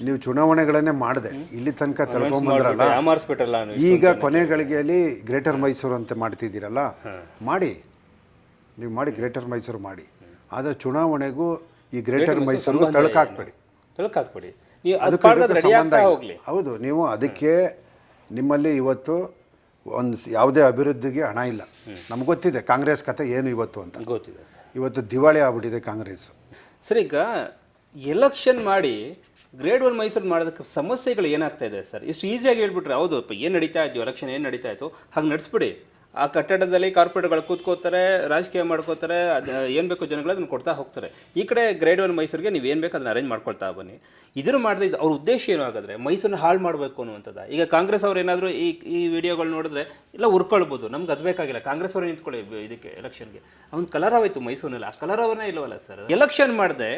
ನೀವು ಚುನಾವಣೆಗಳನ್ನೇ ಮಾಡಿದೆ ಇಲ್ಲಿ ತನಕ ತಳ್ಕೊಂಬಂದ್ರಲ್ಲ, ಈಗ ಕೊನೆ ಗಳಿಗೆಯಲ್ಲಿ ಗ್ರೇಟರ್ ಮೈಸೂರು ಅಂತ ಮಾಡ್ತಿದ್ದೀರಲ್ಲ, ಮಾಡಿ ನೀವು ಮಾಡಿ ಗ್ರೇಟರ್ ಮೈಸೂರು ಮಾಡಿ. ಆದರೆ ಚುನಾವಣೆಗೂ ಈ ಗ್ರೇಟರ್ ಮೈಸೂರಿಗೂ ತಳಕಾಕ್ಬೇಡಿ. ಹೌದು, ನೀವು ಅದಕ್ಕೆ ನಿಮ್ಮಲ್ಲಿ ಇವತ್ತು ಒಂದು ಯಾವುದೇ ಅಭಿವೃದ್ಧಿಗೆ ಹಣ ಇಲ್ಲ. ನಮ್ಗೆ ಗೊತ್ತಿದೆ ಕಾಂಗ್ರೆಸ್ ಕತೆ ಏನು ಇವತ್ತು ಅಂತ. ಗೊತ್ತಿದೆ ಇವತ್ತು ದಿವಾಳಿ ಆಗ್ಬಿಟ್ಟಿದೆ ಕಾಂಗ್ರೆಸ್. ಸರ್, ಈಗ ಎಲೆಕ್ಷನ್ ಮಾಡಿ ಗ್ರೇಡ್ 1 ಮೈಸೂರು ಮಾಡೋದಕ್ಕೆ ಸಮಸ್ಯೆಗಳು ಏನಾಗ್ತಾ ಇದೆ ಸರ್? ಇಷ್ಟು ಈಸಿಯಾಗಿ ಹೇಳ್ಬಿಟ್ರೆ ಹೌದು ಏನು ನಡೀತಾ ಇತ್ತು, ಎಲೆಕ್ಷನ್ ಏನು ನಡೀತಾ ಇತ್ತು ಹಾಗೆ ನಡೆಸ್ಬಿಡಿ. ಆ ಕಟ್ಟಡದಲ್ಲಿ ಕಾರ್ಪೊರೇಟ್ಗಳು ಕೂತ್ಕೋತಾರೆ, ರಾಜಕೀಯ ಮಾಡ್ಕೋತಾರೆ, ಅದು ಏನು ಬೇಕು ಜನಗಳು ಅದನ್ನು ಕೊಡ್ತಾ ಹೋಗ್ತಾರೆ. ಈ ಕಡೆ ಗ್ರೇಡ್ 1 ಮೈಸೂರಿಗೆ ನೀವು ಏನು ಬೇಕು ಅದನ್ನು ಅರೇಂಜ್ ಮಾಡ್ಕೊಳ್ತಾ ಬನ್ನಿ. ಇದನ್ನು ಮಾಡಿದ್ರೆ ಅವ್ರ ಉದ್ದೇಶ ಏನು ಹಾಗಾದರೆ? ಮೈಸೂರನ್ನ ಹಾಳು ಮಾಡಬೇಕು ಅನ್ನುವಂಥದ್ದು. ಈಗ ಕಾಂಗ್ರೆಸ್ ಅವ್ರು ಏನಾದರೂ ಈ ವಿಡಿಯೋಗಳು ನೋಡಿದ್ರೆ ಇಲ್ಲ ಉರ್ಕೊಳ್ಬೋದು, ನಮ್ಗೆ ಅದು ಬೇಕಾಗಿಲ್ಲ, ಕಾಂಗ್ರೆಸ್ ಅವರು ನಿಂತ್ಕೊಳ್ಳಿ ಇದಕ್ಕೆ ಎಲೆಕ್ಷನ್ಗೆ. ಅವ್ನು ಕಲರವಾಯಿತು ಮೈಸೂರಿನಲ್ಲಿ, ಆ ಕಲರವನೇ ಇಲ್ಲವಲ್ಲ ಸರ್. ಎಲೆಕ್ಷನ್ ಮಾಡಿದೆ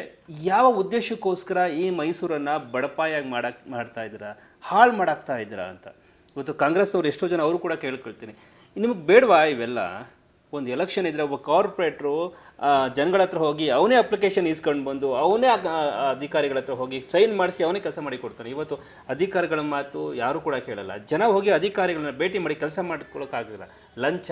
ಯಾವ ಉದ್ದೇಶಕ್ಕೋಸ್ಕರ ಈ ಮೈಸೂರನ್ನು ಬಡಪಾಯಾಗಿ ಮಾಡ್ತಾ ಇದ್ದೀರಾ, ಹಾಳು ಮಾಡಾಕ್ತಾ ಇದ್ದೀರಾ ಅಂತ ಇವತ್ತು ಕಾಂಗ್ರೆಸ್ ಅವರು ಎಷ್ಟೋ ಜನ ಅವರು ಕೂಡ ಕೇಳ್ಕೊಳ್ತೀನಿ. ನಿಮಗೆ ಬೇಡವಾ ಇವೆಲ್ಲ? ಒಂದು ಎಲೆಕ್ಷನ್ ಇದ್ದರೆ ಒಬ್ಬ ಕಾರ್ಪೊರೇಟ್ರು ಜನಗಳ ಹತ್ರ ಹೋಗಿ ಅವನೇ ಅಪ್ಲಿಕೇಶನ್ ಇಸ್ಕೊಂಡು ಬಂದು ಅವನೇ ಅಧಿಕಾರಿಗಳ ಹತ್ರ ಹೋಗಿ ಸೈನ್ ಮಾಡಿಸಿ ಅವನೇ ಕೆಲಸ ಮಾಡಿ ಕೊಡ್ತಾನೆ. ಇವತ್ತು ಅಧಿಕಾರಿಗಳ ಮಾತು ಯಾರು ಕೂಡ ಕೇಳಲ್ಲ. ಜನ ಹೋಗಿ ಅಧಿಕಾರಿಗಳನ್ನ ಭೇಟಿ ಮಾಡಿ ಕೆಲಸ ಮಾಡ್ಕೊಳ್ಳೋಕ್ಕಾಗಲ್ಲ. ಲಂಚ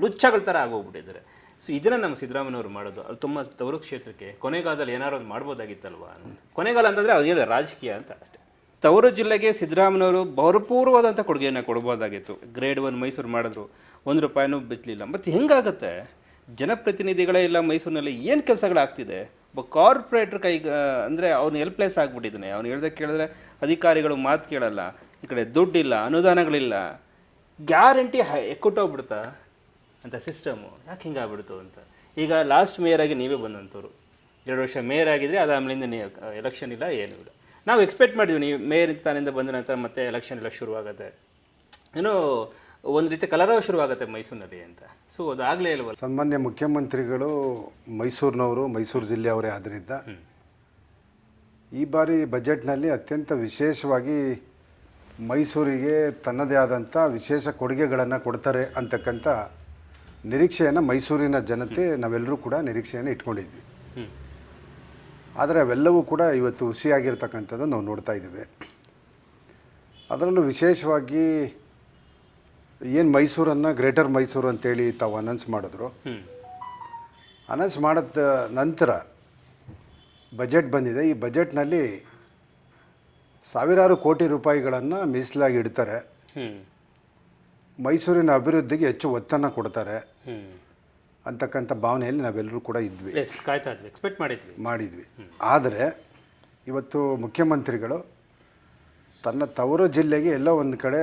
ಲುಚ್ಚಗಳ ಥರ ಆಗೋಗ್ಬಿಟ್ಟಿದ್ದಾರೆ. ಸೊ ಇದನ್ನು ನಮ್ಮ ಸಿದ್ದರಾಮಯ್ಯವ್ರು ಮಾಡೋದು ಅದು ತುಂಬ ತವರು ಕ್ಷೇತ್ರಕ್ಕೆ ಕೊನೆಗಾಲದಲ್ಲಿ ಏನಾರು ಒಂದು ಮಾಡ್ಬೋದಾಗಿತ್ತಲ್ವ ಅಂತ. ಕೊನೆಗಾಲ ಅಂತಂದರೆ ಅದು ಹೇಳಿದೆ ರಾಜಕೀಯ ಅಂತ ಅಷ್ಟೇ. ತವರು ಜಿಲ್ಲೆಗೆ ಸಿದ್ದರಾಮಯ್ಯವರು ಭರಪೂರ್ವವಾದಂಥ ಕೊಡುಗೆಯನ್ನು ಕೊಡ್ಬೋದಾಗಿತ್ತು. ಗ್ರೇಡ್ 1 ಮೈಸೂರು ಮಾಡಿದ್ರು, ₹1 ಬಿಚ್ಚಲಿಲ್ಲ. ಮತ್ತು ಹೆಂಗಾಗುತ್ತೆ? ಜನಪ್ರತಿನಿಧಿಗಳೇ ಇಲ್ಲ ಮೈಸೂರಿನಲ್ಲಿ, ಏನು ಕೆಲಸಗಳಾಗ್ತಿದೆ? ಒಬ್ಬ ಕಾರ್ಪೊರೇಟ್ರ್ ಕೈಗೆ ಅಂದರೆ ಅವ್ನು ಹೆಲ್ಪ್ಲೆಸ್ ಆಗಿಬಿಟ್ಟಿದ್ದಾನೆ. ಅವ್ನು ಹೇಳ್ದೆ ಕೇಳಿದ್ರೆ ಅಧಿಕಾರಿಗಳು ಮಾತು ಕೇಳಲ್ಲ, ಈ ಕಡೆ ದುಡ್ಡಿಲ್ಲ, ಅನುದಾನಗಳಿಲ್ಲ, ಗ್ಯಾರಂಟಿ ಎಕ್ಕುಟ್ಟೋಗ್ಬಿಡ್ತಾ ಅಂತ ಸಿಸ್ಟಮು. ಯಾಕೆ ಹಿಂಗಾಗ್ಬಿಡ್ತು ಅಂತ. ಈಗ ಲಾಸ್ಟ್ ಮೇಯರ್ ಆಗಿ ನೀವೇ ಬಂದಂಥವ್ರು, 2 ವರ್ಷ ಮೇಯರ್ ಆಗಿದ್ರೆ ಅದಾದ್ಮೇಲಿಂದ ನೀವು ಎಲೆಕ್ಷನ್ ಇಲ್ಲ, ಏನೂ ಇಲ್ಲ. ನಾವು ಎಕ್ಸ್ಪೆಕ್ಟ್ ಮಾಡಿದ್ವಿ ನೀವು ಮೇಯರ್ ಸ್ಥಾನದಿಂದ ಬಂದ ನಂತರ ಮತ್ತೆ ಎಲೆಕ್ಷನ್ ಎಲ್ಲ ಶುರುವಾಗುತ್ತೆ, ಏನೋ ಒಂದು ರೀತಿ ಕಲರವ ಶುರುವಾಗುತ್ತೆ ಮೈಸೂರಿನಲ್ಲಿ ಅಂತ. ಸೊ ಅದಾಗಲೇ ಇಲ್ವಲ್ಲ. ಸನ್ಮಾನ್ಯ ಮುಖ್ಯಮಂತ್ರಿಗಳು ಮೈಸೂರಿನವರು, ಮೈಸೂರು ಜಿಲ್ಲೆಯವರೇ ಆದ್ದರಿಂದ ಈ ಬಾರಿ ಬಜೆಟ್ನಲ್ಲಿ ಅತ್ಯಂತ ವಿಶೇಷವಾಗಿ ಮೈಸೂರಿಗೆ ತನ್ನದೇ ಆದಂಥ ವಿಶೇಷ ಕೊಡುಗೆಗಳನ್ನು ಕೊಡ್ತಾರೆ ಅಂತಕ್ಕಂಥ ನಿರೀಕ್ಷೆಯನ್ನು ಮೈಸೂರಿನ ಜನತೆ ನಾವೆಲ್ಲರೂ ಕೂಡ ನಿರೀಕ್ಷೆಯನ್ನು ಇಟ್ಕೊಂಡಿದ್ವಿ. ಆದರೆ ಅವೆಲ್ಲವೂ ಕೂಡ ಇವತ್ತು ಹುಸಿಯಾಗಿರ್ತಕ್ಕಂಥದ್ದು ನಾವು ನೋಡ್ತಾ ಇದ್ದೇವೆ. ಅದರಲ್ಲೂ ವಿಶೇಷವಾಗಿ ಏನು ಮೈಸೂರನ್ನು ಗ್ರೇಟರ್ ಮೈಸೂರು ಅಂತೇಳಿ ತಾವು ಅನೌನ್ಸ್ ಮಾಡಿದ್ರು. ಅನೌನ್ಸ್ ಮಾಡಿದ ನಂತರ ಬಜೆಟ್ ಬಂದಿದೆ. ಈ ಬಜೆಟ್ನಲ್ಲಿ ಸಾವಿರಾರು ಕೋಟಿ ರೂಪಾಯಿಗಳನ್ನು ಮೀಸಲಾಗಿ ಇಡ್ತಾರೆ. ಮೈಸೂರಿನ ಅಭಿವೃದ್ಧಿಗೆ ಹೆಚ್ಚು ಒತ್ತನ್ನು ಕೊಡ್ತಾರೆ ಅಂತಕ್ಕಂಥ ಭಾವನೆಯಲ್ಲಿ ನಾವೆಲ್ಲರೂ ಕೂಡ ಇದ್ವಿ, ಎಕ್ಸ್ಪೆಕ್ಟ್ ಮಾಡಿದ್ವಿ. ಆದರೆ ಇವತ್ತು ಮುಖ್ಯಮಂತ್ರಿಗಳು ತನ್ನ ತವರು ಜಿಲ್ಲೆಗೆ ಎಲ್ಲೋ ಒಂದು ಕಡೆ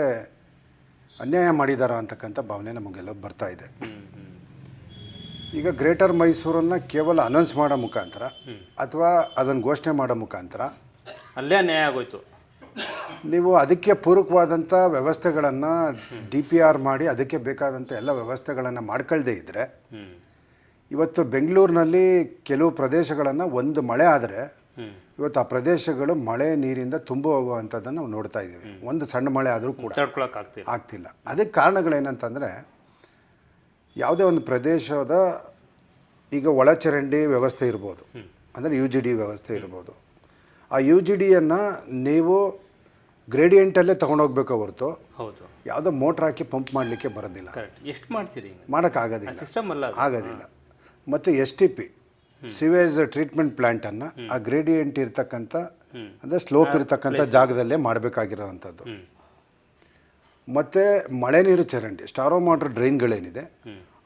ಅನ್ಯಾಯ ಮಾಡಿದಾರ ಅಂತಕ್ಕಂಥ ಭಾವನೆ ನಮಗೆಲ್ಲ ಬರ್ತಾ ಇದೆ. ಈಗ ಗ್ರೇಟರ್ ಮೈಸೂರನ್ನು ಕೇವಲ ಅನೌನ್ಸ್ ಮಾಡೋ ಮುಖಾಂತರ ಅಥವಾ ಅದನ್ನು ಘೋಷಣೆ ಮಾಡೋ ಮುಖಾಂತರ ಅಲ್ಲೇ ಅನ್ಯಾಯ ಆಗೋಯ್ತು. ನೀವು ಅದಕ್ಕೆ ಪೂರಕವಾದಂಥ ವ್ಯವಸ್ಥೆಗಳನ್ನು DPR ಮಾಡಿ ಅದಕ್ಕೆ ಬೇಕಾದಂಥ ಎಲ್ಲ ವ್ಯವಸ್ಥೆಗಳನ್ನು ಮಾಡ್ಕೊಳ್ದೇ ಇದ್ದರೆ, ಇವತ್ತು ಬೆಂಗಳೂರಿನಲ್ಲಿ ಕೆಲವು ಪ್ರದೇಶಗಳನ್ನು ಒಂದು ಮಳೆ ಆದರೆ ಇವತ್ತು ಆ ಪ್ರದೇಶಗಳು ಮಳೆ ನೀರಿಂದ ತುಂಬಿ ಹೋಗುವಂಥದ್ದನ್ನು ನಾವು ನೋಡ್ತಾ ಇದ್ದೀವಿ. ಒಂದು ಸಣ್ಣ ಮಳೆ ಆದರೂ ಕೂಡ ಆಗ್ತಿಲ್ಲ. ಅದಕ್ಕೆ ಕಾರಣಗಳೇನಂತಂದರೆ, ಯಾವುದೇ ಒಂದು ಪ್ರದೇಶದ ಈಗ ಒಳಚರಂಡಿ ವ್ಯವಸ್ಥೆ ಇರ್ಬೋದು, ಅಂದರೆ UGD ವ್ಯವಸ್ಥೆ ಇರ್ಬೋದು. ಆ UGDಯನ್ನು ನೀವು ಗ್ರೇಡಿಯೆಂಟಲ್ಲೇ ತೊಗೊಂಡೋಗ್ಬೇಕು ಹೊರತು ಯಾವುದೋ ಮೋಟ್ರ್ ಹಾಕಿ ಪಂಪ್ ಮಾಡಲಿಕ್ಕೆ ಬರೋದಿಲ್ಲ. ಎಷ್ಟು ಮಾಡ್ತೀರಿ? ಮಾಡೋಕ್ಕಾಗೋದಿಲ್ಲ, ಸಿಸ್ಟಮ್ ಅಲ್ಲ, ಆಗೋದಿಲ್ಲ. ಮತ್ತು STP ಸಿವೇಜ್ ಟ್ರೀಟ್ಮೆಂಟ್ ಪ್ಲ್ಯಾಂಟನ್ನು ಆ ಗ್ರೇಡಿಯೆಂಟ್ ಇರ್ತಕ್ಕಂಥ ಅಂದರೆ ಸ್ಲೋಪ್ ಇರ್ತಕ್ಕಂಥ ಜಾಗದಲ್ಲೇ ಮಾಡಬೇಕಾಗಿರೋವಂಥದ್ದು. ಮತ್ತು ಮಳೆ ನೀರು ಚರಂಡಿ ಸ್ಟಾರೋ ವಾಟರ್ ಡ್ರೈನ್ಗಳೇನಿದೆ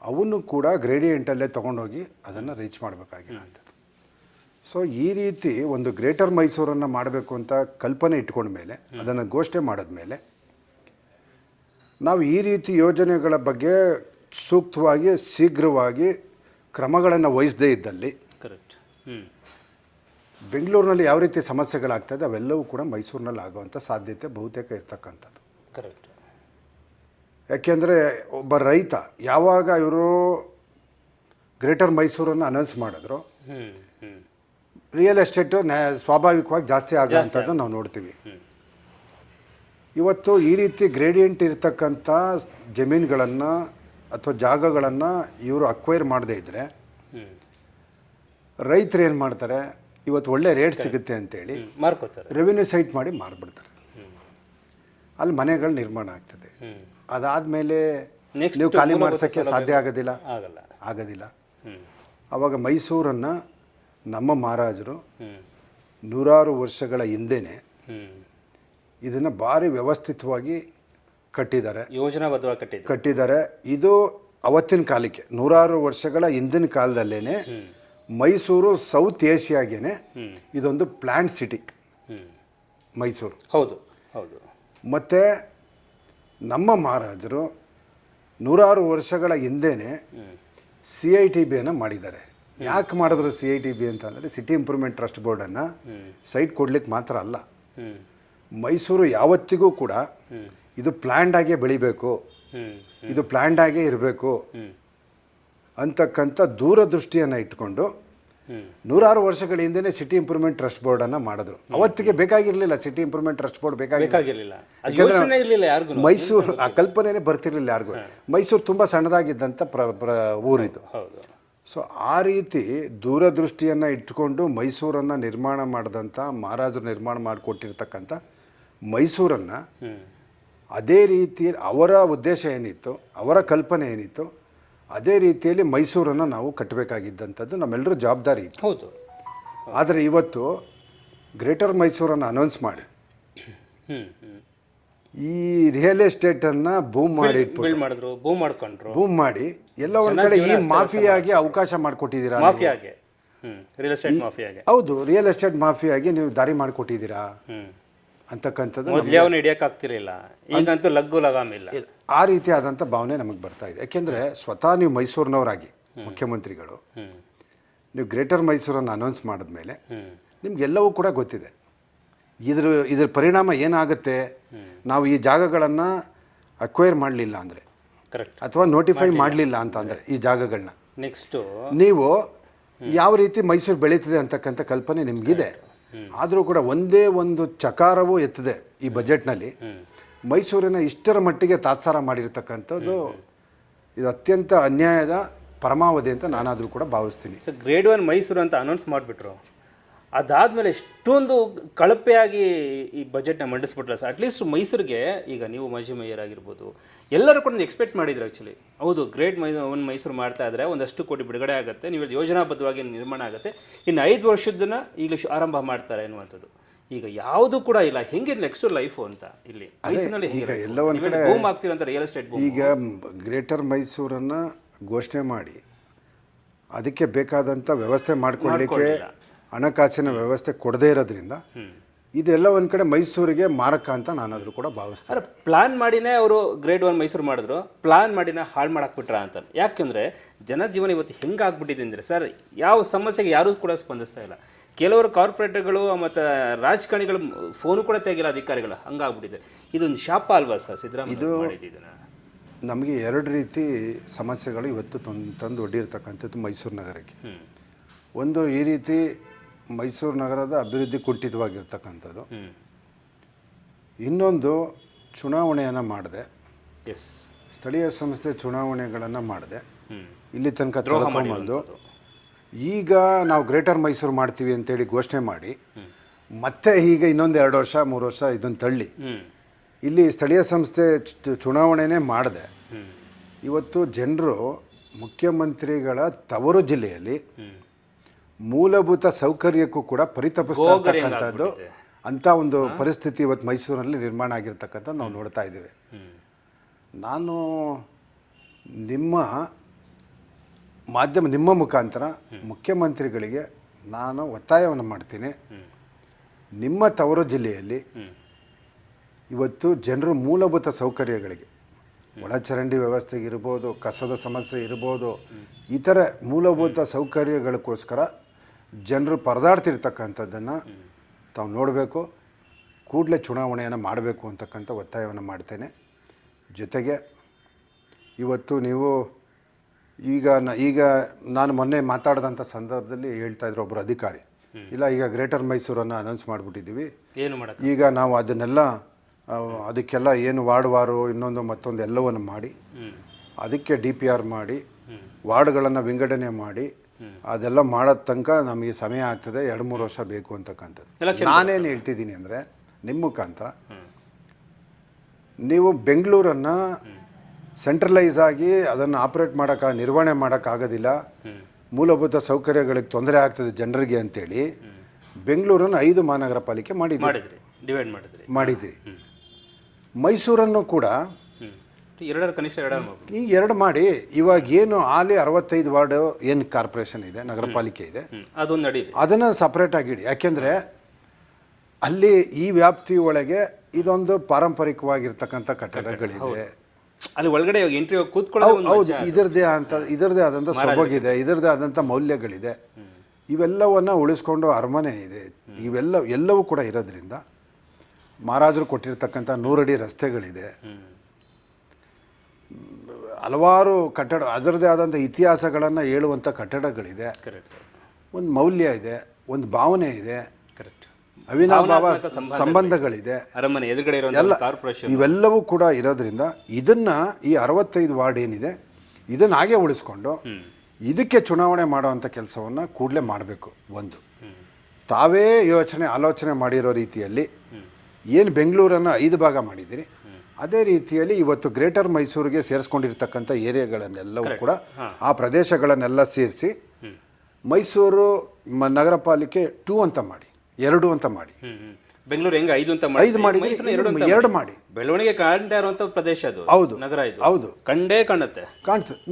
ಅವನ್ನು ಕೂಡ ಗ್ರೇಡಿಯೆಂಟಲ್ಲೇ ತೊಗೊಂಡೋಗಿ ಅದನ್ನು ರೀಚ್ ಮಾಡಬೇಕಾಗಿರೋವಂಥದ್ದು. ಸೊ ಈ ರೀತಿ ಒಂದು ಗ್ರೇಟರ್ ಮೈಸೂರನ್ನು ಮಾಡಬೇಕು ಅಂತ ಕಲ್ಪನೆ ಇಟ್ಕೊಂಡ ಮೇಲೆ, ಅದನ್ನು ಘೋಷಣೆ ಮಾಡಿದ್ಮೇಲೆ ನಾವು ಈ ರೀತಿ ಯೋಜನೆಗಳ ಬಗ್ಗೆ ಸೂಕ್ತವಾಗಿ ಶೀಘ್ರವಾಗಿ ಕ್ರಮಗಳನ್ನು ವಹಿಸದೇ ಇದ್ದಲ್ಲಿ ಬೆಂಗಳೂರಿನಲ್ಲಿ ಯಾವ ರೀತಿ ಸಮಸ್ಯೆಗಳಾಗ್ತದೆ ಅವೆಲ್ಲವೂ ಕೂಡ ಮೈಸೂರಿನಲ್ಲಿ ಆಗುವಂಥ ಸಾಧ್ಯತೆ ಬಹುತೇಕ ಇರ್ತಕ್ಕಂಥದ್ದು. ಯಾಕೆಂದರೆ ಒಬ್ಬ ರೈತ ಯಾವಾಗ ಇವರು ಗ್ರೇಟರ್ ಮೈಸೂರನ್ನು ಅನೌನ್ಸ್ ಮಾಡಿದ್ರು, ರಿಯಲ್ ಎಸ್ಟೇಟು ಸ್ವಾಭಾವಿಕವಾಗಿ ಜಾಸ್ತಿ ಆಗುವಂಥದ್ದು ನಾವು ನೋಡ್ತೀವಿ. ಇವತ್ತು ಈ ರೀತಿ ಗ್ರೇಡಿಯೆಂಟ್ ಇರ್ತಕ್ಕಂಥ ಜಮೀನುಗಳನ್ನು ಅಥವಾ ಜಾಗಗಳನ್ನು ಇವರು ಅಕ್ವೈರ್ ಮಾಡದೇ ಇದ್ದರೆ ರೈತರು ಏನು ಮಾಡ್ತಾರೆ, ಇವತ್ತು ಒಳ್ಳೆ ರೇಟ್ ಸಿಗುತ್ತೆ ಅಂತೇಳಿ ಮಾರ್ಕೋತಾರೆ. ರೆವಿನ್ಯೂ ಸೈಟ್ ಮಾಡಿ ಮಾರ್ಬಿಡ್ತಾರೆ. ಅಲ್ಲಿ ಮನೆಗಳು ನಿರ್ಮಾಣ ಆಗ್ತದೆ. ಅದಾದಮೇಲೆ ನೀವು ಖಾಲಿ ಮಾಡ್ಸೋಕ್ಕೆ ಸಾಧ್ಯ ಆಗೋದಿಲ್ಲ. ಆವಾಗ ಮೈಸೂರನ್ನು ನಮ್ಮ ಮಹಾರಾಜರು ನೂರಾರು ವರ್ಷಗಳ ಹಿಂದೆನೇ ಇದನ್ನು ಭಾರಿ ವ್ಯವಸ್ಥಿತವಾಗಿ ಕಟ್ಟಿದ್ದಾರೆ. ಇದು ಅವತ್ತಿನ ಕಾಲಕ್ಕೆ ನೂರಾರು ವರ್ಷಗಳ ಹಿಂದಿನ ಕಾಲದಲ್ಲೇ ಮೈಸೂರು ಸೌತ್ ಏಷ್ಯಾಗೇನೆ ಇದೊಂದು ಪ್ಲ್ಯಾಂಟ್ ಸಿಟಿ ಮೈಸೂರು. ಹೌದು. ಮತ್ತು ನಮ್ಮ ಮಹಾರಾಜರು ನೂರಾರು ವರ್ಷಗಳ ಹಿಂದೆನೇ CITBಯನ್ನು ಮಾಡಿದ್ದಾರೆ. ಯಾಕೆ ಮಾಡಿದ್ರು CITB ಅಂತಂದರೆ ಸಿಟಿ ಇಂಪ್ರೂವ್ಮೆಂಟ್ ಟ್ರಸ್ಟ್ ಬೋರ್ಡನ್ನು ಸೈಟ್ ಕೊಡ್ಲಿಕ್ಕೆ ಮಾತ್ರ ಅಲ್ಲ, ಮೈಸೂರು ಯಾವತ್ತಿಗೂ ಕೂಡ ಇದು ಪ್ಲ್ಯಾಂಡ್ ಆಗೇ ಬೆಳಿಬೇಕು, ಇದು ಪ್ಲ್ಯಾಂಡ್ ಆಗೇ ಇರಬೇಕು ಅಂತಕ್ಕಂಥ ದೂರದೃಷ್ಟಿಯನ್ನು ಇಟ್ಕೊಂಡು ನೂರಾರು ವರ್ಷಗಳ ಹಿಂದೆನೇ ಸಿಟಿ ಇಂಪ್ರೂವ್ಮೆಂಟ್ ಟ್ರಸ್ಟ್ ಬೋರ್ಡನ್ನು ಮಾಡಿದ್ರು. ಅವತ್ತಿಗೆ ಬೇಕಾಗಿರಲಿಲ್ಲ ಸಿಟಿ ಇಂಪ್ರೂವ್ಮೆಂಟ್ ಟ್ರಸ್ಟ್ ಬೋರ್ಡ್ ಬೇಕಾಗಿರಲಿಲ್ಲ. ಮೈಸೂರು ಆ ಕಲ್ಪನೆನೇ ಬರ್ತಿರ್ಲಿಲ್ಲ ಯಾರಿಗೂ. ಮೈಸೂರು ತುಂಬ ಸಣ್ಣದಾಗಿದ್ದಂಥ ಊರಿದು. ಸೊ ಆ ರೀತಿ ದೂರದೃಷ್ಟಿಯನ್ನು ಇಟ್ಕೊಂಡು ಮೈಸೂರನ್ನು ನಿರ್ಮಾಣ ಮಾಡಿದಂಥ ಮಹಾರಾಜರು ನಿರ್ಮಾಣ ಮಾಡಿಕೊಟ್ಟಿರ್ತಕ್ಕಂಥ ಮೈಸೂರನ್ನು ಅದೇ ರೀತಿ ಅವರ ಉದ್ದೇಶ ಏನಿತ್ತು, ಅವರ ಕಲ್ಪನೆ ಏನಿತ್ತು, ಅದೇ ರೀತಿಯಲ್ಲಿ ಮೈಸೂರನ್ನು ನಾವು ಕಟ್ಟಬೇಕಾಗಿದ್ದಂಥದ್ದು ನಮ್ಮೆಲ್ಲರೂ ಜವಾಬ್ದಾರಿ ಇತ್ತು. ಹೌದು. ಆದರೆ ಇವತ್ತು ಗ್ರೇಟರ್ ಮೈಸೂರನ್ನು ಅನೌನ್ಸ್ ಮಾಡಿ ಈ ರಿಯಲ್ ಎಸ್ಟೇಟನ್ನು ಬೂಮ್ ಮಾಡಿ ಎಲ್ಲ ಒಂದು ಕಡೆ ಈ ಮಾಫಿಯಾಗಿ ಅವಕಾಶ ಮಾಡಿಕೊಟ್ಟಿದ್ದೀರಾ. ಹೌದು, ರಿಯಲ್ ಎಸ್ಟೇಟ್ ಮಾಫಿಯಾಗಿ ನೀವು ದಾರಿ ಮಾಡಿಕೊಟ್ಟಿದ್ದೀರಾ ಅಂತಕ್ಕಂಥದ್ದು ಹಿಡಿಯೋಕ್ಕಾಗ್ತಿರಲಿಲ್ಲ. ಈಗಂತೂ ಲಗ್ಗು ಲಗಾಮಿಲ್ಲ. ಆ ರೀತಿ ಆದಂಥ ಭಾವನೆ ನಮಗೆ ಬರ್ತಾ ಇದೆ. ಯಾಕೆಂದರೆ ಸ್ವತಃ ನೀವು ಮೈಸೂರಿನವರಾಗಿ ಮುಖ್ಯಮಂತ್ರಿಗಳು ನೀವು ಗ್ರೇಟರ್ ಮೈಸೂರನ್ನು ಅನೌನ್ಸ್ ಮಾಡಿದ್ಮೇಲೆ ನಿಮಗೆಲ್ಲವೂ ಕೂಡ ಗೊತ್ತಿದೆ ಇದ್ರ ಪರಿಣಾಮ ಏನಾಗುತ್ತೆ. ನಾವು ಈ ಜಾಗಗಳನ್ನು ಅಕ್ವೈರ್ ಮಾಡಲಿಲ್ಲ ಅಂದರೆ, ಅಥವಾ ನೋಟಿಫೈ ಮಾಡಲಿಲ್ಲ ಅಂತಂದರೆ ಈ ಜಾಗಗಳನ್ನ ನೆಕ್ಸ್ಟು ನೀವು ಯಾವ ರೀತಿ ಮೈಸೂರು ಬೆಳೀತಿದೆ ಅಂತಕ್ಕಂಥ ಕಲ್ಪನೆ ನಿಮಗಿದೆ. ಆದರೂ ಕೂಡ ಒಂದೇ ಒಂದು ಚಕಾರವೂ ಎತ್ತದೆ ಈ ಬಜೆಟ್ನಲ್ಲಿ. ಮೈಸೂರಿನ ಇಷ್ಟರ ಮಟ್ಟಿಗೆ ತಾತ್ಸಾರ ಮಾಡಿರ್ತಕ್ಕಂಥದ್ದು ಇದು ಅತ್ಯಂತ ಅನ್ಯಾಯದ ಪರಮಾವಧಿ ಅಂತ ನಾನಾದರೂ ಕೂಡ ಭಾವಿಸ್ತೀನಿ. ಸೊ ಗ್ರೇಡ್ 1 ಮೈಸೂರು ಅಂತ ಅನೌನ್ಸ್ ಮಾಡಿಬಿಟ್ರು. ಅದಾದಮೇಲೆ ಎಷ್ಟೊಂದು ಕಳಪೆಯಾಗಿ ಈ ಬಜೆಟ್ನ ಮಂಡಿಸ್ಬಿಟ್ರಲ್ಲ ಸರ್. ಅಟ್ಲೀಸ್ಟ್ ಮೈಸೂರಿಗೆ ಈಗ ನೀವು ಮಾಜಿ ಮೇಯರ್ ಆಗಿರ್ಬೋದು, ಎಲ್ಲರೂ ಕೂಡ ಎಕ್ಸ್ಪೆಕ್ಟ್ ಮಾಡಿದ್ರು ಆ್ಯಕ್ಚುಲಿ. ಹೌದು, ಗ್ರೇಟ್ 1 ಮೈಸೂರು ಮಾಡ್ತಾ ಇದ್ದರೆ ಒಂದಷ್ಟು ಕೋಟಿ ಬಿಡುಗಡೆ ಆಗುತ್ತೆ, ನೀವು ಯೋಜನಾಬದ್ಧವಾಗಿ ನಿರ್ಮಾಣ ಆಗುತ್ತೆ, ಇನ್ನು 5 ವರ್ಷದನ್ನ ಈಗ ಆರಂಭ ಮಾಡ್ತಾರೆ ಅನ್ನುವಂಥದ್ದು. ಈಗ ಯಾವುದು ಕೂಡ ಇಲ್ಲ. ಹೆಂಗೆ ನೆಕ್ಸ್ಟ್ ಲೈಫು ಅಂತ ಇಲ್ಲಿ ಮೈಸೂರಿನಲ್ಲಿ ಈಗ ಎಲ್ಲ ಒಂದು ಕಡೆ ಬೂಮ್ ಆಗ್ತಿರೋಂಥ ರಿಯಲ್ ಎಸ್ಟೇಟ್ ಬೂಮ್. ಈಗ ಗ್ರೇಟರ್ ಮೈಸೂರನ್ನು ಘೋಷಣೆ ಮಾಡಿ ಅದಕ್ಕೆ ಬೇಕಾದಂಥ ವ್ಯವಸ್ಥೆ ಮಾಡಿಕೊಳ್ಳಲಿಕ್ಕೆ ಹಣಕಾಸಿನ ವ್ಯವಸ್ಥೆ ಕೊಡದೇ ಇರೋದ್ರಿಂದ ಇದೆಲ್ಲ ಒಂದು ಕಡೆ ಮೈಸೂರಿಗೆ ಮಾರಕ ಅಂತ ನಾನಾದರೂ ಕೂಡ ಭಾವಿಸ್ತೀನಿ. ಪ್ಲಾನ್ ಮಾಡಿನೇ ಅವರು ಗ್ರೇಡ್ 1 ಮೈಸೂರು ಮಾಡಿದ್ರು, ಪ್ಲಾನ್ ಮಾಡಿನೇ ಹಾಳು ಮಾಡಾಕ್ಬಿಟ್ರ ಅಂತ. ಯಾಕೆಂದರೆ ಜನಜೀವನ ಇವತ್ತು ಹೆಂಗೆ ಆಗ್ಬಿಟ್ಟಿದೆ ಅಂದರೆ ಸರ್, ಯಾವ ಸಮಸ್ಯೆಗೆ ಯಾರೂ ಕೂಡ ಸ್ಪಂದಿಸ್ತಾ ಇಲ್ಲ. ಕೆಲವರು ಕಾರ್ಪೊರೇಟ್ಗಳು ಮತ್ತು ರಾಜಕಾರಣಿಗಳು ಫೋನು ಕೂಡ ತೆಗಿಲ್ಲ ಅಧಿಕಾರಿಗಳು, ಹಂಗಾಗ್ಬಿಟ್ಟಿದೆ. ಇದೊಂದು ಶಾಪ ಅಲ್ವಾ ಸರ್ ಸಿದ್ದರಾಮಯ್ಯ? ನಮಗೆ 2 ರೀತಿ ಸಮಸ್ಯೆಗಳು ಇವತ್ತು ತಂದು ಒಡ್ಡಿರ್ತಕ್ಕಂಥದ್ದು ಮೈಸೂರು ನಗರಕ್ಕೆ. ಒಂದು ಈ ರೀತಿ ಮೈಸೂರು ನಗರದ ಅಭಿವೃದ್ಧಿ ಕುಂಠಿತವಾಗಿರ್ತಕ್ಕಂಥದ್ದು. ಇನ್ನೊಂದು ಚುನಾವಣೆಯನ್ನು ಮಾಡಿದೆ, ಸ್ಥಳೀಯ ಸಂಸ್ಥೆ ಚುನಾವಣೆಗಳನ್ನು ಮಾಡಿದೆ, ಇಲ್ಲಿ ತನಕ ತಗೊಂಡು ಈಗ ನಾವು ಗ್ರೇಟರ್ ಮೈಸೂರು ಮಾಡ್ತೀವಿ ಅಂತೇಳಿ ಘೋಷಣೆ ಮಾಡಿ ಮತ್ತೆ ಈಗ ಇನ್ನೊಂದು 2 ವರ್ಷ 3 ವರ್ಷ ಇದನ್ನು ತಳ್ಳಿ ಇಲ್ಲಿ ಸ್ಥಳೀಯ ಸಂಸ್ಥೆ ಚುನಾವಣೆನೇ ಮಾಡಿದೆ. ಇವತ್ತು ಜನರು ಮುಖ್ಯಮಂತ್ರಿಗಳ ತವರು ಜಿಲ್ಲೆಯಲ್ಲಿ ಮೂಲಭೂತ ಸೌಕರ್ಯಕ್ಕೂ ಕೂಡ ಪರಿತಪಿಸ್ತಾ ಇರ್ತಕ್ಕಂಥದ್ದು ಅಂಥ ಒಂದು ಪರಿಸ್ಥಿತಿ ಇವತ್ತು ಮೈಸೂರಿನಲ್ಲಿ ನಿರ್ಮಾಣ ಆಗಿರ್ತಕ್ಕಂಥದ್ದು ನಾವು ನೋಡ್ತಾ ಇದ್ದೀವಿ. ನಾನು ನಿಮ್ಮ ಮುಖಾಂತರ ಮುಖ್ಯಮಂತ್ರಿಗಳಿಗೆ ನಾನು ಒತ್ತಾಯವನ್ನು ಮಾಡ್ತೀನಿ. ನಿಮ್ಮ ತವರು ಜಿಲ್ಲೆಯಲ್ಲಿ ಇವತ್ತು ಜನರು ಮೂಲಭೂತ ಸೌಕರ್ಯಗಳಿಗೆ, ಒಳಚರಂಡಿ ವ್ಯವಸ್ಥೆಗೆ ಇರ್ಬೋದು, ಕಸದ ಸಮಸ್ಯೆ ಇರ್ಬೋದು, ಇತರ ಮೂಲಭೂತ ಸೌಕರ್ಯಗಳಿಗೋಸ್ಕರ ಜನರು ಪರದಾಡ್ತಿರ್ತಕ್ಕಂಥದ್ದನ್ನು ತಾವು ನೋಡಬೇಕು. ಕೂಡಲೇ ಚುನಾವಣೆಯನ್ನು ಮಾಡಬೇಕು ಅಂತಕ್ಕಂಥ ಒತ್ತಾಯವನ್ನು ಮಾಡ್ತೇನೆ. ಜೊತೆಗೆ ಇವತ್ತು ನೀವು ಈಗ ನಾನು ಮೊನ್ನೆ ಮಾತಾಡಿದಂಥ ಸಂದರ್ಭದಲ್ಲಿ ಹೇಳ್ತಾಯಿದ್ರು ಒಬ್ಬರು ಅಧಿಕಾರಿ, ಇಲ್ಲ ಈಗ ಗ್ರೇಟರ್ ಮೈಸೂರನ್ನು ಅನೌನ್ಸ್ ಮಾಡಿಬಿಟ್ಟಿದ್ದೀವಿ, ಈಗ ನಾವು ಅದಕ್ಕೆಲ್ಲ ಏನು ವಾರ್ಡು ಇನ್ನೊಂದು ಮತ್ತೊಂದು ಎಲ್ಲವನ್ನು ಮಾಡಿ ಅದಕ್ಕೆ DPR ಮಾಡಿ ವಾರ್ಡ್ಗಳನ್ನು ವಿಂಗಡಣೆ ಮಾಡಿ ಅದೆಲ್ಲ ಮಾಡೋದ ತನಕ ನಮಗೆ ಸಮಯ ಆಗ್ತದೆ, 2-3 ವರ್ಷ ಬೇಕು ಅಂತಕ್ಕಂಥದ್ದು. Election ನಾನೇನು ಹೇಳ್ತಿದ್ದೀನಿ ಅಂದರೆ ನಿಮ್ಮ ಮುಖಾಂತರ ನೀವು ಬೆಂಗಳೂರನ್ನು ಸೆಂಟ್ರಲೈಸ್ ಆಗಿ ಅದನ್ನು ಆಪ್ರೇಟ್ ನಿರ್ವಹಣೆ ಮಾಡೋಕ್ಕಾಗೋದಿಲ್ಲ, ಮೂಲಭೂತ ಸೌಕರ್ಯಗಳಿಗೆ ತೊಂದರೆ ಆಗ್ತದೆ ಜನರಿಗೆ ಅಂತೇಳಿ ಬೆಂಗಳೂರನ್ನು 5 ಮಹಾನಗರ ಪಾಲಿಕೆ ಮಾಡಿದ್ರಿ, ಡಿವೈಡ್ ಮಾಡಿದಿರಿ. ಮೈಸೂರನ್ನು ಕೂಡ ಕನಿಷ್ಠ 2 ಈ 2 ಮಾಡಿ ಇವಾಗ ಏನು ಆಲಿ 65 ವಾರ್ಡ್ ಏನು ಕಾರ್ಪೊರೇಷನ್ ಇದೆ, ನಗರ ಪಾಲಿಕೆ ಇದೆ, ಅದೊಂದು ನಡೀಲಿ, ಅದನ್ನು ಸಪ್ರೇಟಾಗಿ ಇಡಿ. ಯಾಕೆಂದರೆ ಅಲ್ಲಿ ಈ ವ್ಯಾಪ್ತಿ ಒಳಗೆ ಇದೊಂದು ಪಾರಂಪರಿಕವಾಗಿರ್ತಕ್ಕಂಥ ಕಟ್ಟಡಗಳಿದೆ, ಅಲ್ಲಿ ಒಳಗಡೆ ಎಂಟ್ರಿ ಕೂತ್ಕೊಳ್ಳೋದು ಹೌದು, ಇದರದೇ ಆದಂಥ ಸೊಬಗಿದೆ, ಇದರದೇ ಆದಂಥ ಮೌಲ್ಯಗಳಿದೆ. ಇವೆಲ್ಲವನ್ನು ಉಳಿಸ್ಕೊಂಡು ಅರಮನೆ ಇದೆ, ಎಲ್ಲವೂ ಕೂಡ ಇರೋದ್ರಿಂದ ಮಹಾರಾಜರು ಕೊಟ್ಟಿರ್ತಕ್ಕಂಥ 100 ಅಡಿ ರಸ್ತೆಗಳಿದೆ, ಹಲವಾರು ಕಟ್ಟಡ, ಅದರದೇ ಆದಂಥ ಇತಿಹಾಸಗಳನ್ನು ಹೇಳುವಂಥ ಕಟ್ಟಡಗಳಿದೆ, ಒಂದು ಮೌಲ್ಯ ಇದೆ, ಒಂದು ಭಾವನೆ ಇದೆ, ಅವಿನಾಭಾವ ಸಂಬಂಧಗಳಿದೆ, ಅರಮನೆ ಎದುರುಗಡೆ ಎಲ್ಲ ಕಾರ್ಪೊರೇಷನ್, ಇವೆಲ್ಲವೂ ಕೂಡ ಇರೋದ್ರಿಂದ ಇದನ್ನು ಈ 65 ವಾರ್ಡ್ ಏನಿದೆ ಇದನ್ನು ಹಾಗೆ ಉಳಿಸ್ಕೊಂಡು ಇದಕ್ಕೆ ಚುನಾವಣೆ ಮಾಡುವಂಥ ಕೆಲಸವನ್ನು ಕೂಡಲೇ ಮಾಡಬೇಕು. ಒಂದು ತಾವೇ ಆಲೋಚನೆ ಮಾಡಿರೋ ರೀತಿಯಲ್ಲಿ ಏನು ಬೆಂಗಳೂರನ್ನು 5 ಭಾಗ ಮಾಡಿದ್ದೀರಿ, ಅದೇ ರೀತಿಯಲ್ಲಿ ಇವತ್ತು ಗ್ರೇಟರ್ ಮೈಸೂರಿಗೆ ಸೇರಿಸ್ಕೊಂಡಿರ್ತಕ್ಕಂಥ ಏರಿಯಾಗಳನ್ನೆಲ್ಲವೂ ಕೂಡ ಆ ಪ್ರದೇಶಗಳನ್ನೆಲ್ಲ ಸೇರಿಸಿ ಮೈಸೂರು ನಗರ ಪಾಲಿಕೆ 2 ಅಂತ ಮಾಡಿ, 2 ಅಂತ ಮಾಡಿ. ಬೆಂಗಳೂರು ಹೆಂಗೆ 5 ಅಂತ ಮಾಡಿ, 2 ಮಾಡಿ. ಬೆಳವಣಿಗೆ ಕಾಣ್ತಾ ಇರುವಂತ ಪ್ರದೇಶ ಅದು, ಹೌದು, ನಗರ ಇದು, ಹೌದು, ಕಂಡೇ ಕಾಣುತ್ತೆ.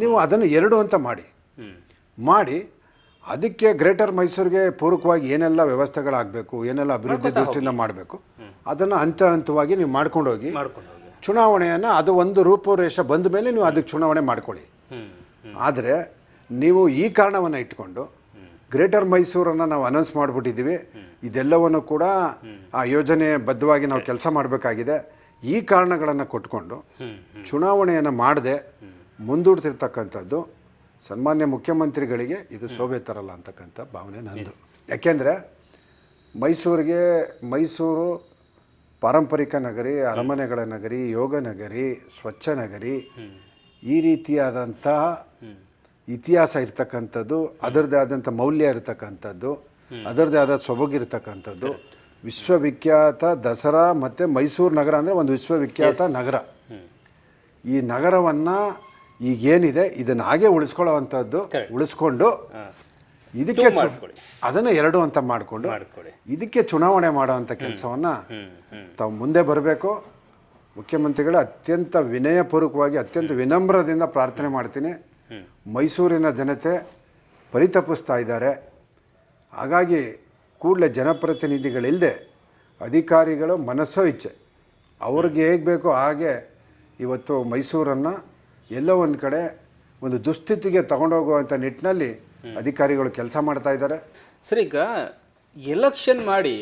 ನೀವು ಅದನ್ನು 2 ಅಂತ ಮಾಡಿ ಅದಕ್ಕೆ ಗ್ರೇಟರ್ ಮೈಸೂರಿಗೆ ಪೂರಕವಾಗಿ ಏನೆಲ್ಲ ವ್ಯವಸ್ಥೆಗಳಾಗಬೇಕು, ಏನೆಲ್ಲ ಅಭಿವೃದ್ಧಿ ದೃಷ್ಟಿಯಿಂದ ಮಾಡಬೇಕು, ಅದನ್ನು ಹಂತವಾಗಿ ನೀವು ಮಾಡ್ಕೊಂಡೋಗಿ ಚುನಾವಣೆಯನ್ನು ಅದು ಒಂದು ರೂಪುರೇಷ ಬಂದ ಮೇಲೆ ನೀವು ಅದಕ್ಕೆ ಚುನಾವಣೆ ಮಾಡ್ಕೊಳ್ಳಿ. ಆದರೆ ನೀವು ಈ ಕಾರಣವನ್ನು ಇಟ್ಕೊಂಡು ಗ್ರೇಟರ್ ಮೈಸೂರನ್ನು ನಾವು ಅನೌನ್ಸ್ ಮಾಡಿಬಿಟ್ಟಿದ್ದೀವಿ, ಇದೆಲ್ಲವನ್ನು ಕೂಡ ಆ ಯೋಜನೆ ಬದ್ಧವಾಗಿ ನಾವು ಕೆಲಸ ಮಾಡಬೇಕಾಗಿದೆ, ಈ ಕಾರಣಗಳನ್ನು ಕೊಟ್ಕೊಂಡು ಚುನಾವಣೆಯನ್ನು ಮಾಡದೆ ಮುಂದೂಡ್ತಿರ್ತಕ್ಕಂಥದ್ದು ಸನ್ಮಾನ್ಯ ಮುಖ್ಯಮಂತ್ರಿಗಳಿಗೆ ಇದು ಶೋಭೆ ತರಲ್ಲ ಅಂತಕ್ಕಂಥ ಭಾವನೆ ನಂದು. ಯಾಕೆಂದರೆ ಮೈಸೂರು ಪಾರಂಪರಿಕ ನಗರಿ, ಅರಮನೆಗಳ ನಗರಿ, ಯೋಗ ನಗರಿ, ಸ್ವಚ್ಛ ನಗರಿ, ಈ ರೀತಿಯಾದಂತಹ ಇತಿಹಾಸ ಇರ್ತಕ್ಕಂಥದ್ದು, ಅದರದ್ದೇ ಆದಂಥ ಮೌಲ್ಯ ಇರತಕ್ಕಂಥದ್ದು, ಅದರದ್ದೇ ಆದ ಸೊಬಗಿರ್ತಕ್ಕಂಥದ್ದು, ವಿಶ್ವವಿಖ್ಯಾತ ದಸರಾ ಮತ್ತು ಮೈಸೂರು ನಗರ ಅಂದರೆ ಒಂದು ವಿಶ್ವವಿಖ್ಯಾತ ನಗರ. ಈ ನಗರವನ್ನು ಈಗೇನಿದೆ ಇದನ್ನು ಹಾಗೆ ಉಳಿಸ್ಕೊಂಡು ಇದಕ್ಕೆ ಅದನ್ನು 2 ಅಂತ ಮಾಡಿಕೊಂಡು ಇದಕ್ಕೆ ಚುನಾವಣೆ ಮಾಡುವಂಥ ಕೆಲಸವನ್ನು ತಾವು ಮುಂದೆ ಬರಬೇಕು. ಮುಖ್ಯಮಂತ್ರಿಗಳು ಅತ್ಯಂತ ವಿನಯಪೂರ್ವಕವಾಗಿ, ಅತ್ಯಂತ ವಿನಮ್ರದಿಂದ ಪ್ರಾರ್ಥನೆ ಮಾಡ್ತೀನಿ. ಮೈಸೂರಿನ ಜನತೆ ಪರಿತಪಿಸ್ತಾ ಇದ್ದಾರೆ. ಹಾಗಾಗಿ ಕೂಡಲೇ ಜನಪ್ರತಿನಿಧಿಗಳಿಲ್ಲದೆ ಅಧಿಕಾರಿಗಳು ಮನಸ್ಸೋ ಇಚ್ಛೆ ಅವ್ರಿಗೆ ಹೇಗೆ ಬೇಕೋ ಹಾಗೆ ಇವತ್ತು ಮೈಸೂರನ್ನು ಎಲ್ಲೋ ಒಂದು ಕಡೆ ಒಂದು ದುಸ್ಥಿತಿಗೆ ತಗೊಂಡೋಗುವಂಥ ನಿಟ್ಟಿನಲ್ಲಿ ಅಧಿಕಾರಿಗಳು ಕೆಲಸ ಮಾಡ್ತಾ ಇದ್ದಾರೆ. ಸರ್, ಈಗ ಎಲೆಕ್ಷನ್ ಮಾಡಿ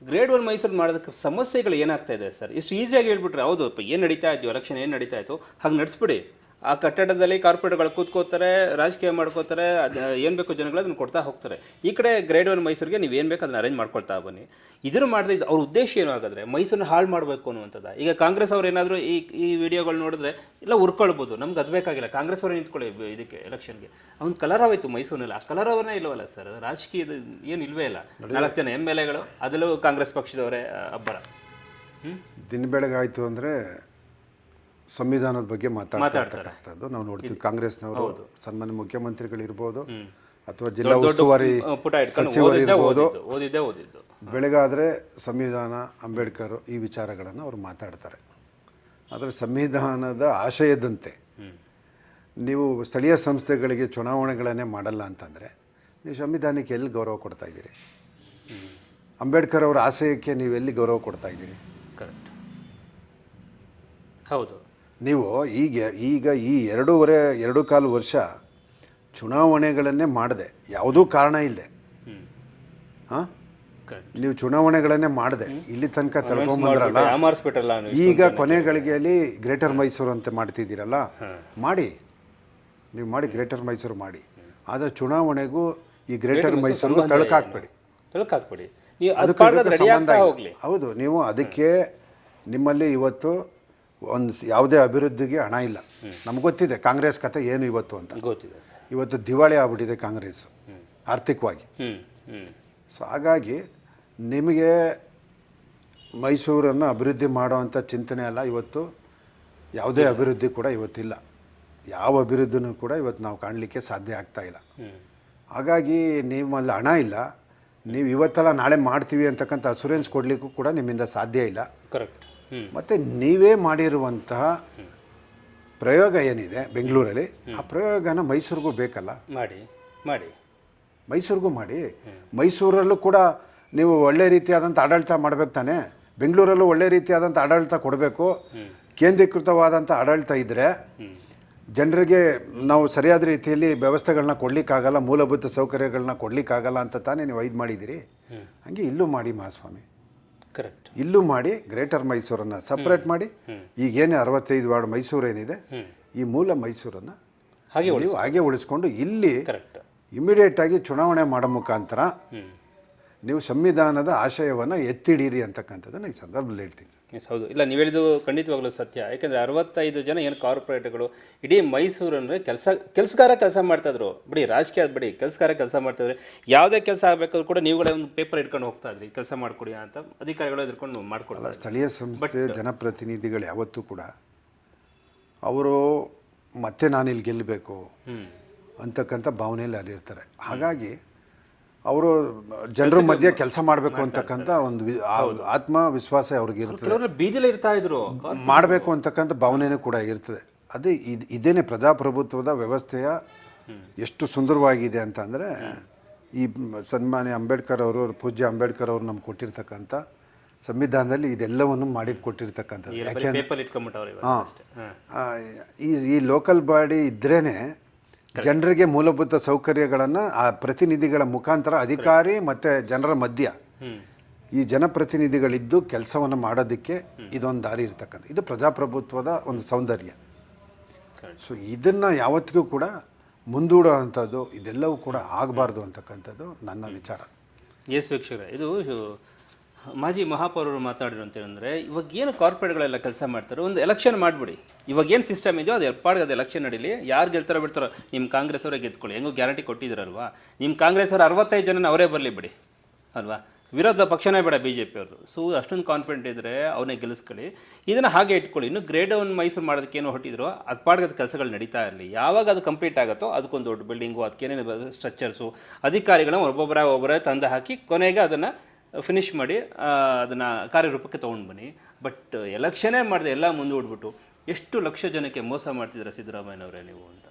ಗ್ರೇಡ್ 1 ಮೈಸೂರು ಮಾಡೋದಕ್ಕೆ ಸಮಸ್ಯೆಗಳು ಏನಾಗ್ತಾ ಇದೆ ಸರ್? ಇಷ್ಟು ಈಸಿಯಾಗಿ ಹೇಳ್ಬಿಟ್ರೆ ಹೌದು ಏನು ನಡೀತಾ ಇತ್ತು, ಎಲೆಕ್ಷನ್ ಏನು ನಡೀತಾ ಇತ್ತು ಹಾಗೆ ನಡೆಸ್ಬಿಡಿ. ಆ ಕಟ್ಟಡದಲ್ಲಿ ಕಾರ್ಪೊರೇಟ್ಗಳು ಕೂತ್ಕೋತಾರೆ, ರಾಜಕೀಯ ಮಾಡ್ಕೋತಾರೆ, ಅದು ಏನು ಬೇಕು ಜನಗಳು ಅದನ್ನು ಕೊಡ್ತಾ ಹೋಗ್ತಾರೆ. ಈ ಕಡೆ ಗ್ರೇಡ್ 1 ಮೈಸೂರಿಗೆ ನೀವು ಏನು ಬೇಕು ಅದನ್ನು ಅರೇಂಜ್ ಮಾಡ್ಕೊಳ್ತಾ ಬನ್ನಿ. ಇದನ್ನು ಮಾಡಿದ್ರೆ ಅವ್ರ ಉದ್ದೇಶ ಏನು ಆಗಾದ್ರೆ ಮೈಸೂರನ್ನ ಹಾಳು ಮಾಡಬೇಕು ಅನ್ನುವಂಥದ್ದು. ಈಗ ಕಾಂಗ್ರೆಸ್ ಅವ್ರು ಏನಾದರೂ ಈ ವಿಡಿಯೋಗಳು ನೋಡಿದ್ರೆ ಎಲ್ಲ ಉರ್ಕೊಳ್ಬೋದು, ನಮ್ಗೆ ಅದು ಬೇಕಾಗಿಲ್ಲ, ಕಾಂಗ್ರೆಸ್ ಅವರೇ ನಿಂತ್ಕೊಳ್ಳಿ ಇದಕ್ಕೆ ಎಲೆಕ್ಷನ್ಗೆ. ಅವ್ನು ಕಲರವ ಇತ್ತು ಮೈಸೂರಿನಲ್ಲಿ, ಆ ಕಲರವನ್ನೇ ಇಲ್ವಲ್ಲ ಸರ್, ರಾಜಕೀಯದ ಏನು ಇಲ್ವೇ ಇಲ್ಲ. 4 ಜನ MLAಗಳು ಅದರಲ್ಲೂ ಕಾಂಗ್ರೆಸ್ ಪಕ್ಷದವರೇ ಅಬ್ಬರ. ದಿನ ಬೆಳಗಾಯಿತು ಅಂದರೆ ಸಂವಿಧಾನದ ಬಗ್ಗೆ ಮಾತಾಡ್ತಕ್ಕಂಥದ್ದು ನಾವು ನೋಡ್ತೀವಿ. ಕಾಂಗ್ರೆಸ್ನವರು ಸನ್ಮಾನ್ಯ ಮುಖ್ಯಮಂತ್ರಿಗಳಿರ್ಬೋದು ಅಥವಾ ಜಿಲ್ಲಾ ಉಸ್ತುವಾರಿ ಸಚಿವರು ಇರ್ಬೋದು, ಬೆಳಗಾದರೆ ಸಂವಿಧಾನ, ಅಂಬೇಡ್ಕರ್ ಈ ವಿಚಾರಗಳನ್ನು ಅವರು ಮಾತಾಡ್ತಾರೆ. ಆದರೆ ಸಂವಿಧಾನದ ಆಶಯದಂತೆ ನೀವು ಸ್ಥಳೀಯ ಸಂಸ್ಥೆಗಳಿಗೆ ಚುನಾವಣೆಗಳನ್ನೇ ಮಾಡಲ್ಲ ಅಂತಂದರೆ ನೀವು ಸಂವಿಧಾನಕ್ಕೆ ಎಲ್ಲಿ ಗೌರವ ಕೊಡ್ತಾ ಇದ್ದೀರಿ? ಅಂಬೇಡ್ಕರ್ ಅವರ ಆಶಯಕ್ಕೆ ನೀವು ಎಲ್ಲಿ ಗೌರವ ಕೊಡ್ತಾ ಇದ್ದೀರಿ? ಕರೆಕ್ಟ್, ಹೌದು. ನೀವು ಈಗ ಈ 2.25 ವರ್ಷ ಚುನಾವಣೆಗಳನ್ನೇ ಮಾಡದೆ, ಯಾವುದೂ ಕಾರಣ ಇಲ್ಲದೆ ನೀವು ಚುನಾವಣೆಗಳನ್ನೇ ಮಾಡದೆ ಇಲ್ಲಿ ತನಕ ತಳ್ಕೊಂಬಂದ್ರಲ್ಲ, ಈಗ ಕೊನೆ ಗಳಿಗೆಯಲ್ಲಿ ಗ್ರೇಟರ್ ಮೈಸೂರು ಅಂತ ಮಾಡ್ತಿದ್ದೀರಲ್ಲ, ನೀವು ಮಾಡಿ ಗ್ರೇಟರ್ ಮೈಸೂರು ಮಾಡಿ. ಆದರೆ ಚುನಾವಣೆಗೂ ಈ ಗ್ರೇಟರ್ ಮೈಸೂರಿಗೂ ತಳಕಾಕ್ಬೇಡಿ. ಹೌದು, ನೀವು ಅದಕ್ಕೆ ನಿಮ್ಮಲ್ಲಿ ಇವತ್ತು ಯಾವುದೇ ಅಭಿವೃದ್ಧಿಗೆ ಹಣ ಇಲ್ಲ. ನಮ್ಗೆ ಗೊತ್ತಿದೆ ಕಾಂಗ್ರೆಸ್ ಕತೆ ಏನು ಇವತ್ತು ಅಂತ ಗೊತ್ತಿದೆ. ಇವತ್ತು ದಿವಾಳಿ ಆಗ್ಬಿಟ್ಟಿದೆ ಕಾಂಗ್ರೆಸ್ ಆರ್ಥಿಕವಾಗಿ. ಸೊ ಹಾಗಾಗಿ ನಿಮಗೆ ಮೈಸೂರನ್ನು ಅಭಿವೃದ್ಧಿ ಮಾಡೋವಂಥ ಚಿಂತನೆ ಅಲ್ಲ. ಇವತ್ತು ಯಾವುದೇ ಅಭಿವೃದ್ಧಿ ಕೂಡ ಇವತ್ತಿಲ್ಲ. ಯಾವ ಅಭಿವೃದ್ಧಿನೂ ಕೂಡ ಇವತ್ತು ನಾವು ಕಾಣಲಿಕ್ಕೆ ಸಾಧ್ಯ ಆಗ್ತಾಯಿಲ್ಲ. ಹಾಗಾಗಿ ನಿಮ್ಮಲ್ಲಿ ಹಣ ಇಲ್ಲ, ನೀವು ಇವತ್ತೆಲ್ಲ ನಾಳೆ ಮಾಡ್ತೀವಿ ಅಂತಕ್ಕಂಥ ಅಸುರೆನ್ಸ್ ಕೊಡಲಿಕ್ಕೂ ಕೂಡ ನಿಮ್ಮಿಂದ ಸಾಧ್ಯ ಇಲ್ಲ. ಕರೆಕ್ಟ್. ಮತ್ತು ನೀವೇ ಮಾಡಿರುವಂತಹ ಪ್ರಯೋಗ ಏನಿದೆ ಬೆಂಗಳೂರಲ್ಲಿ, ಆ ಪ್ರಯೋಗನ ಮೈಸೂರಿಗೂ ಬೇಕಲ್ಲ. ಮಾಡಿ ಮೈಸೂರಿಗೂ ಮಾಡಿ. ಮೈಸೂರಲ್ಲೂ ಕೂಡ ನೀವು ಒಳ್ಳೆ ರೀತಿಯಾದಂಥ ಆಡಳಿತ ಮಾಡಬೇಕು ತಾನೆ. ಬೆಂಗಳೂರಲ್ಲೂ ಒಳ್ಳೆ ರೀತಿಯಾದಂಥ ಆಡಳಿತ ಕೊಡಬೇಕು. ಕೇಂದ್ರೀಕೃತವಾದಂಥ ಆಡಳಿತ ಇದ್ದರೆ ಜನರಿಗೆ ನಾವು ಸರಿಯಾದ ರೀತಿಯಲ್ಲಿ ವ್ಯವಸ್ಥೆಗಳನ್ನ ಕೊಡಲಿಕ್ಕಾಗಲ್ಲ, ಮೂಲಭೂತ ಸೌಕರ್ಯಗಳನ್ನ ಕೊಡಲಿಕ್ಕಾಗಲ್ಲ ಅಂತ ತಾನೇ ನೀವು ಇದು ಮಾಡಿದ್ದೀರಿ. ಹಾಗೆ ಇಲ್ಲೂ ಮಾಡಿ ಮಹಾಸ್ವಾಮಿ, ಕರೆಕ್ಟ್. ಇಲ್ಲೂ ಮಾಡಿ. ಗ್ರೇಟರ್ ಮೈಸೂರನ್ನು ಸಪ್ರೇಟ್ ಮಾಡಿ. ಈಗೇನೇ 65 ವಾರ್ಡ್ ಮೈಸೂರು ಏನಿದೆ, ಈ ಮೂಲ ಮೈಸೂರನ್ನು ಹಾಗೆ ಉಳಿಸ್ಕೊಂಡು ಇಲ್ಲಿ ಇಮಿಡಿಯೇಟಾಗಿ ಚುನಾವಣೆ ಮಾಡೋ ಮುಖಾಂತರ ನೀವು ಸಂವಿಧಾನದ ಆಶಯವನ್ನು ಎತ್ತಿಡೀರಿ ಅಂತಕ್ಕಂಥದ್ದನ್ನು ಈ ಸಂದರ್ಭದಲ್ಲಿ ಹೇಳ್ತೀನಿ. ಹೌದು, ಇಲ್ಲ ನೀವು ಹೇಳಿದ್ದು ಖಂಡಿತವಾಗ್ಲೂ ಸತ್ಯ. ಯಾಕೆಂದರೆ 65 ಜನ ಏನು ಕಾರ್ಪೊರೇಟ್ಗಳು ಇಡೀ ಮೈಸೂರನ್ನು ಕೆಲಸ ಮಾಡ್ತಾಯಿದ್ರು. ಬಿಡಿ ರಾಜಕೀಯ ಬಿಡಿ, ಕೆಲಸ ಮಾಡ್ತಾಯಿದ್ರು. ಯಾವುದೇ ಕೆಲಸ ಆಗಬೇಕಾದ್ರೂ ಕೂಡ ನೀವುಗಳೇ ಒಂದು ಪೇಪರ್ ಇಟ್ಕೊಂಡು ಹೋಗ್ತಾ ಇದ್ರಿ, ಕೆಲಸ ಮಾಡಿಕೊಡಿ ಅಂತ ಅಧಿಕಾರಿಗಳು ಎದುರ್ಕೊಂಡು ಮಾಡ್ಕೊಡಲ್ಲ. ಸ್ಥಳೀಯ ಸಂಸ್ಥೆ ಜನಪ್ರತಿನಿಧಿಗಳು ಯಾವತ್ತೂ ಕೂಡ ಅವರು ಮತ್ತೆ ನಾನಿಲ್ಲಿ ಗೆಲ್ಲಬೇಕು ಅಂತಕ್ಕಂಥ ಭಾವನೆಯಲ್ಲಿ ಅಲ್ಲಿರ್ತಾರೆ. ಹಾಗಾಗಿ ಅವರು ಜನರ ಮಧ್ಯೆ ಕೆಲಸ ಮಾಡಬೇಕು ಅಂತಕ್ಕಂಥ ಒಂದು ಆತ್ಮವಿಶ್ವಾಸ ಅವ್ರಿಗೆ ಇರ್ತದೆ. ಬೀದಿಲೇ ಇರ್ತಾ ಇದ್ರು, ಮಾಡಬೇಕು ಅಂತಕ್ಕಂಥ ಭಾವನೆಯೂ ಕೂಡ ಇರ್ತದೆ. ಅದೇ ಇದೇನೇ ಪ್ರಜಾಪ್ರಭುತ್ವದ ವ್ಯವಸ್ಥೆಯ ಎಷ್ಟು ಸುಂದರವಾಗಿದೆ ಅಂತಂದರೆ, ಈ ಸನ್ಮಾನ್ಯ ಅಂಬೇಡ್ಕರ್ ಅವರು, ಪೂಜ್ಯ ಅಂಬೇಡ್ಕರ್ ಅವರು ನಮ್ಗೆ ಕೊಟ್ಟಿರ್ತಕ್ಕಂಥ ಸಂವಿಧಾನದಲ್ಲಿ ಇದೆಲ್ಲವನ್ನು ಮಾಡಿ ಕೊಟ್ಟಿರ್ತಕ್ಕಂಥದ್ದು. ಈ ಲೋಕಲ್ ಬಾಡಿ ಇದ್ರೇ ಜನರಿಗೆ ಮೂಲಭೂತ ಸೌಕರ್ಯಗಳನ್ನು ಆ ಪ್ರತಿನಿಧಿಗಳ ಮುಖಾಂತರ ಅಧಿಕಾರಿ ಮತ್ತು ಜನರ ಮಧ್ಯ ಈ ಜನಪ್ರತಿನಿಧಿಗಳಿದ್ದು ಕೆಲಸವನ್ನು ಮಾಡೋದಕ್ಕೆ ಇದೊಂದು ದಾರಿ ಇರ್ತಕ್ಕಂಥ, ಇದು ಪ್ರಜಾಪ್ರಭುತ್ವದ ಒಂದು ಸೌಂದರ್ಯ. ಸೊ ಇದನ್ನು ಯಾವತ್ತಿಗೂ ಕೂಡ ಮುಂದೂಡುವಂಥದ್ದು ಇದೆಲ್ಲವೂ ಕೂಡ ಆಗಬಾರ್ದು ಅಂತಕ್ಕಂಥದ್ದು ನನ್ನ ವಿಚಾರ. ಎಸ್ ವೀಕ್ಷಕರೇ, ಇದು ಮಾಜಿ ಮಹಾಪೌರರು ಮಾತಾಡಿರೋ ಅಂತ ಏನಂದರೆ, ಇವಾಗ ಏನು ಕಾರ್ಪೊರೇಟ್ಗಳೆಲ್ಲ ಕೆಲಸ ಮಾಡ್ತಾರೆ, ಒಂದು ಎಲೆಕ್ಷನ್ ಮಾಡಿಬಿಡಿ. ಇವಾಗ ಏನು ಸಿಸ್ಟಮ್ ಇದೆಯೋ ಅದು ಎಪ್ಪಾಡಿಗೆ ಅದು ಎಲೆಕ್ಷನ್ ನಡೀಲಿ. ಯಾರು ಗೆಲ್ತಾರೋ ಬಿಡ್ತಾರೋ, ನಿಮ್ಮ ಕಾಂಗ್ರೆಸ್ ಅವರೇ ಗೆದ್ಕೊಳ್ಳಿ, ಹೆಂಗೂ ಗ್ಯಾರಂಟಿ ಕೊಟ್ಟಿದ್ದಾರಲ್ವಾ. ನಿಮ್ಮ ಕಾಂಗ್ರೆಸ್ ಅವರು 65 ಜನ ಅವರೇ ಬರಲಿ ಬಿಡಿ ಅಲ್ವಾ, ವಿರೋಧ ಪಕ್ಷನೇ ಬೇಡ BJP ಅವ್ರದ್ದು. ಸೊ ಅಷ್ಟೊಂದು ಕಾನ್ಫಿಡೆಂಟ್ ಇದ್ದರೆ ಅವನೇ ಗೆಲ್ಲಿಸ್ಕೊಳ್ಳಿ. ಇದನ್ನು ಹಾಗೆ ಇಟ್ಕೊಳ್ಳಿ. ಇನ್ನು ಗ್ರೇಡ್ 1 ಮೈಸೂರು ಮಾಡೋದಕ್ಕೆ ಏನೋ ಹೊಟ್ಟಿದ್ರು, ಅದು ಪಾಡ್ಗದ ಕೆಲಸಗಳು ನಡೀತಾ ಇರಲಿ. ಯಾವಾಗ ಅದು ಕಂಪ್ಲೀಟ್ ಆಗುತ್ತೋ ಅದಕ್ಕೊಂದು ದೊಡ್ಡ ಬಿಲ್ಡಿಂಗು, ಅದಕ್ಕೇನೇನು ಸ್ಟ್ರಕ್ಚರ್ಸು, ಅಧಿಕಾರಿಗಳನ್ನ ಒಬ್ಬೊಬ್ಬರೇ ತಂದು ಹಾಕಿ ಕೊನೆಗೆ ಅದನ್ನು ಫಿನಿಷ್ ಮಾಡಿ ಅದನ್ನು ಕಾರ್ಯರೂಪಕ್ಕೆ ತೊಗೊಂಡು ಬನ್ನಿ. ಬಟ್ ಎಲೆಕ್ಷನೇ ಮಾಡಿದೆ ಎಲ್ಲ ಮುಂದೂಡ್ಬಿಟ್ಟು ಎಷ್ಟು ಲಕ್ಷ ಜನಕ್ಕೆ ಮೋಸ ಮಾಡ್ತಿದ್ದೀರಾ ಸಿದ್ದರಾಮಯ್ಯನವರೇ ನೀವು ಅಂತ.